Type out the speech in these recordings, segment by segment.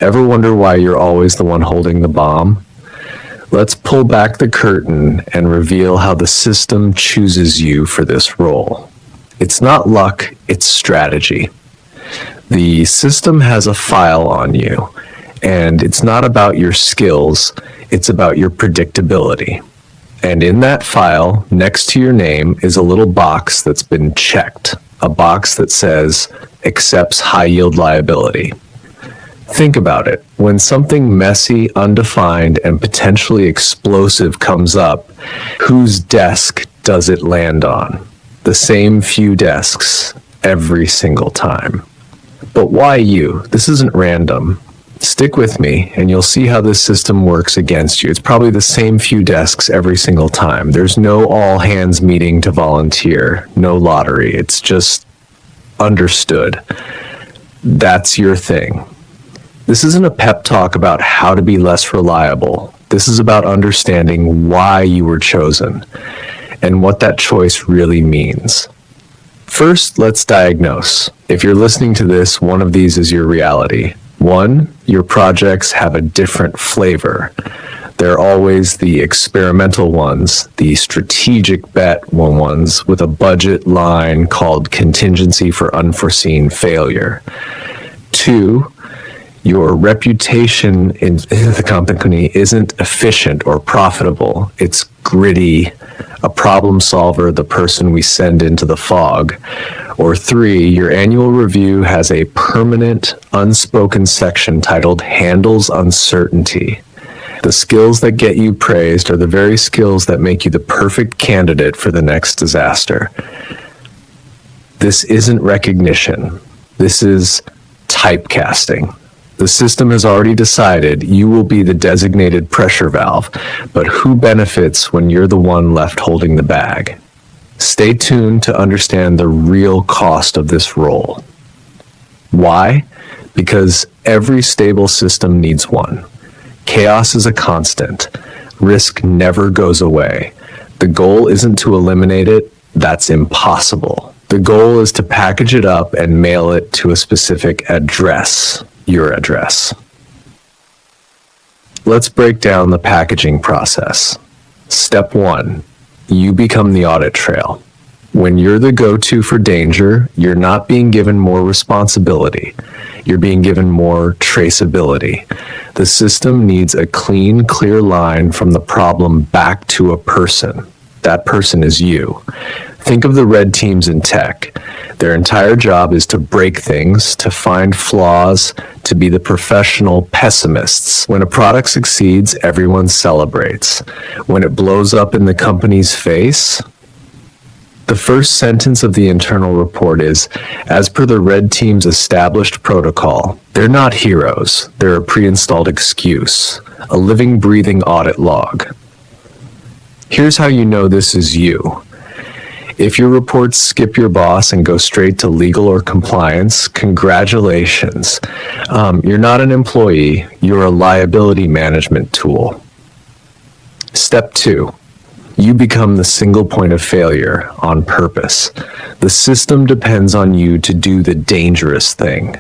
Ever wonder why you're always the one holding the bomb? Let's pull back the curtain and reveal how the system chooses you for this role. It's not luck, it's strategy. The system has a file on you, and it's not about your skills, it's about your predictability. And in that file, next to your name, is a little box that's been checked, a box that says, accepts high-yield liability. Think about it. When something messy, undefined, and potentially explosive comes up, whose desk does it land on? The same few desks every single time. But why you? This isn't random. Stick with me, and you'll see how this system works against you. It's probably the same few desks every single time. There's no all-hands meeting to volunteer, no lottery. It's just understood. That's your thing. This isn't a pep talk about how to be less reliable. This is about understanding why you were chosen and what that choice really means. First, let's diagnose. If you're listening to this, one of these is your reality. One, your projects have a different flavor. They're always the experimental ones, the strategic bet ones with a budget line called contingency for unforeseen failure. Two, your reputation in the company isn't efficient or profitable. It's gritty, a problem solver, the person we send into the fog. Or three, your annual review has a permanent, unspoken section titled Handles Uncertainty. The skills that get you praised are the very skills that make you the perfect candidate for the next disaster. This isn't recognition. This is typecasting. The system has already decided you will be the designated pressure valve, but who benefits when you're the one left holding the bag? Stay tuned to understand the real cost of this role. Why? Because every stable system needs one. Chaos is a constant. Risk never goes away. The goal isn't to eliminate it. That's impossible. The goal is to package it up and mail it to a specific address. Your address. Let's break down the packaging process. Step 1. You become the audit trail. When you're the go-to for danger, you're not being given more responsibility. You're being given more traceability. The system needs a clean, clear line from the problem back to a person. That person is you. Think of the red teams in tech. Their entire job is to break things, to find flaws, to be the professional pessimists. When a product succeeds, everyone celebrates. When it blows up in the company's face, the first sentence of the internal report is, as per the red team's established protocol. They're not heroes. They're a pre-installed excuse, a living, breathing audit log. Here's how you know this is you. If your reports skip your boss and go straight to legal or compliance, congratulations. You're not an employee, you're a liability management tool. Step 2, you become the single point of failure on purpose. The system depends on you to do the dangerous thing.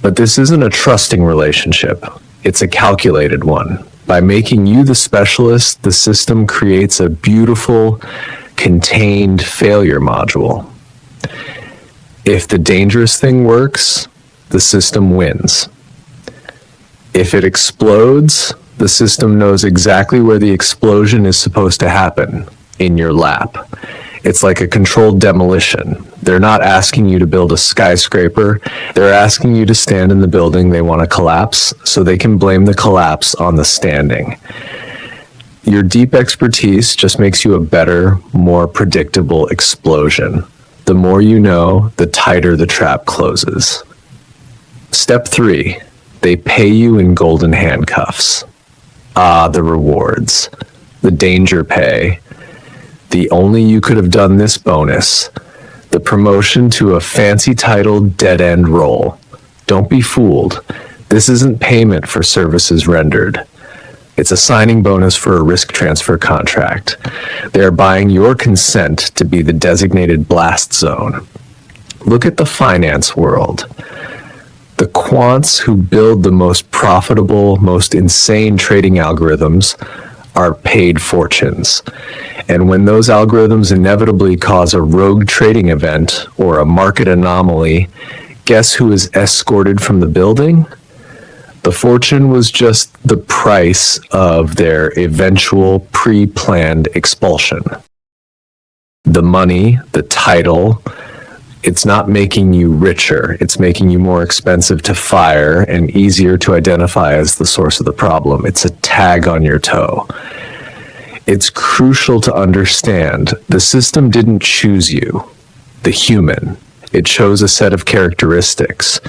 But this isn't a trusting relationship, it's a calculated one. By making you the specialist, the system creates a beautiful, contained failure module. If the dangerous thing works, the system wins. If it explodes, the system knows exactly where the explosion is supposed to happen, in your lap. It's like a controlled demolition. They're not asking you to build a skyscraper. They're asking you to stand in the building they want to collapse so they can blame the collapse on the standing. Your deep expertise just makes you a better, more predictable explosion. The more you know, the tighter the trap closes. Step 3, they pay you in golden handcuffs. Ah, the rewards. The danger pay. The only you could have done this bonus. The promotion to a fancy titled dead-end role. Don't be fooled. This isn't payment for services rendered. It's a signing bonus for a risk transfer contract. They are buying your consent to be the designated blast zone. Look at the finance world. The quants who build the most profitable, most insane trading algorithms are paid fortunes. And when those algorithms inevitably cause a rogue trading event or a market anomaly, guess who is escorted from the building? The fortune was just the price of their eventual pre-planned expulsion. The money, the title, it's not making you richer. It's making you more expensive to fire and easier to identify as the source of the problem. It's a tag on your toe. It's crucial to understand the system didn't choose you, the human. It chose a set of characteristics.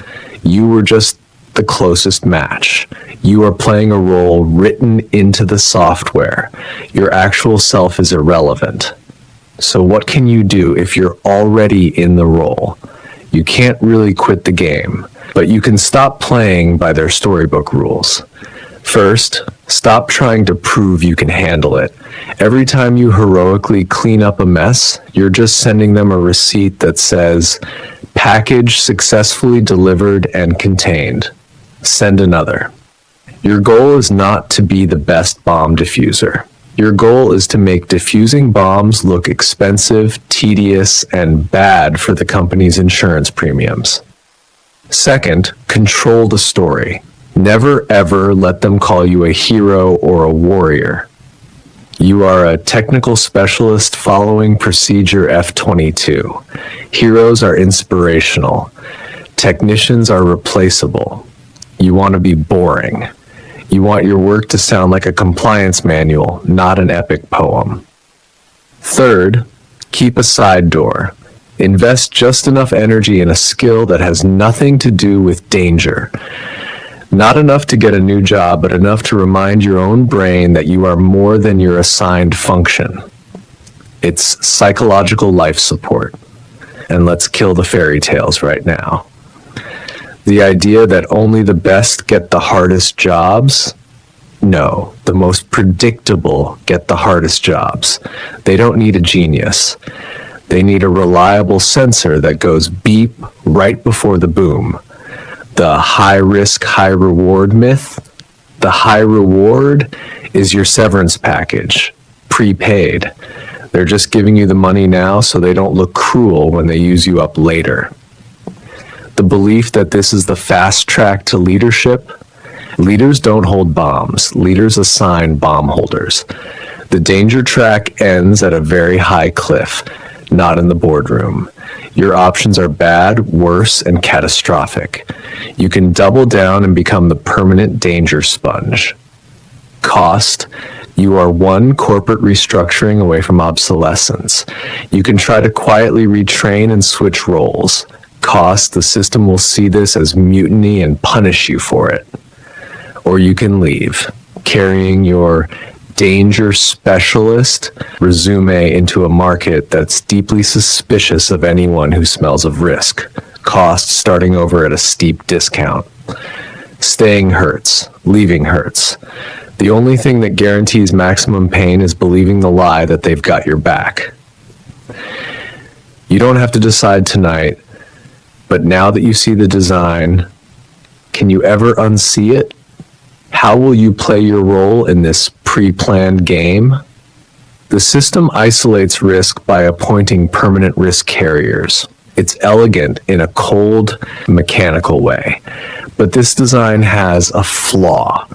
You were just the closest match. You are playing a role written into the software. Your actual self is irrelevant. So what can you do if you're already in the role? You can't really quit the game, but you can stop playing by their storybook rules. First, stop trying to prove you can handle it. Every time you heroically clean up a mess, you're just sending them a receipt that says, "Package successfully delivered and contained. Send another." Your goal is not to be the best bomb diffuser. Your goal is to make diffusing bombs look expensive, tedious, and bad for the company's insurance premiums. Second, control the story. Never ever let them call you a hero or a warrior. You are a technical specialist following procedure F22. Heroes are inspirational. Technicians are replaceable. You want to be boring. You want your work to sound like a compliance manual, not an epic poem. Third, keep a side door. Invest just enough energy in a skill that has nothing to do with danger. Not enough to get a new job, but enough to remind your own brain that you are more than your assigned function. It's psychological life support. And let's kill the fairy tales right now. The idea that only the best get the hardest jobs? No, the most predictable get the hardest jobs. They don't need a genius. They need a reliable sensor that goes beep right before the boom. The high risk, high reward myth. The high reward is your severance package, prepaid. They're just giving you the money now so they don't look cruel when they use you up later. The belief that this is the fast track to leadership. Leaders don't hold bombs. Leaders assign bomb holders. The danger track ends at a very high cliff, not in the boardroom. Your options are bad, worse, and catastrophic. You can double down and become the permanent danger sponge. Cost. You are one corporate restructuring away from obsolescence. You can try to quietly retrain and switch roles. Cost, the system will see this as mutiny and punish you for it. Or you can leave, carrying your danger specialist resume into a market that's deeply suspicious of anyone who smells of risk. Cost starting over at a steep discount. Staying hurts, leaving hurts. The only thing that guarantees maximum pain is believing the lie that they've got your back. You don't have to decide tonight. But now that you see the design, can you ever unsee it? How will you play your role in this pre-planned game? The system isolates risk by appointing permanent risk carriers. It's elegant in a cold, mechanical way. But this design has a flaw.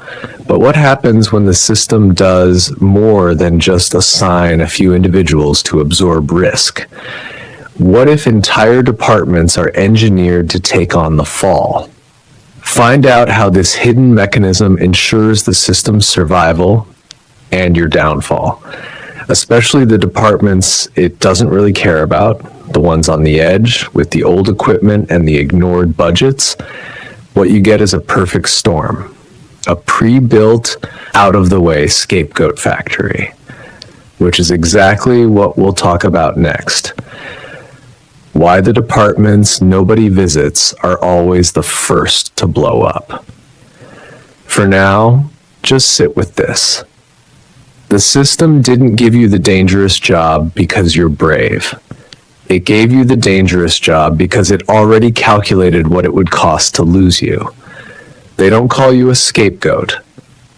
But what happens when the system does more than just assign a few individuals to absorb risk? What if entire departments are engineered to take on the fall? Find out how this hidden mechanism ensures the system's survival and your downfall, especially the departments it doesn't really care about, the ones on the edge with the old equipment and the ignored budgets. What you get is a perfect storm, a pre-built, out-of-the-way scapegoat factory, which is exactly what we'll talk about next. Why the departments nobody visits are always the first to blow up. For now, just sit with this. The system didn't give you the dangerous job because you're brave. It gave you the dangerous job because it already calculated what it would cost to lose you. They don't call you a scapegoat.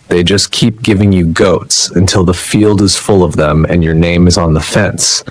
They just keep giving you goats until the field is full of them and your name is on the fence.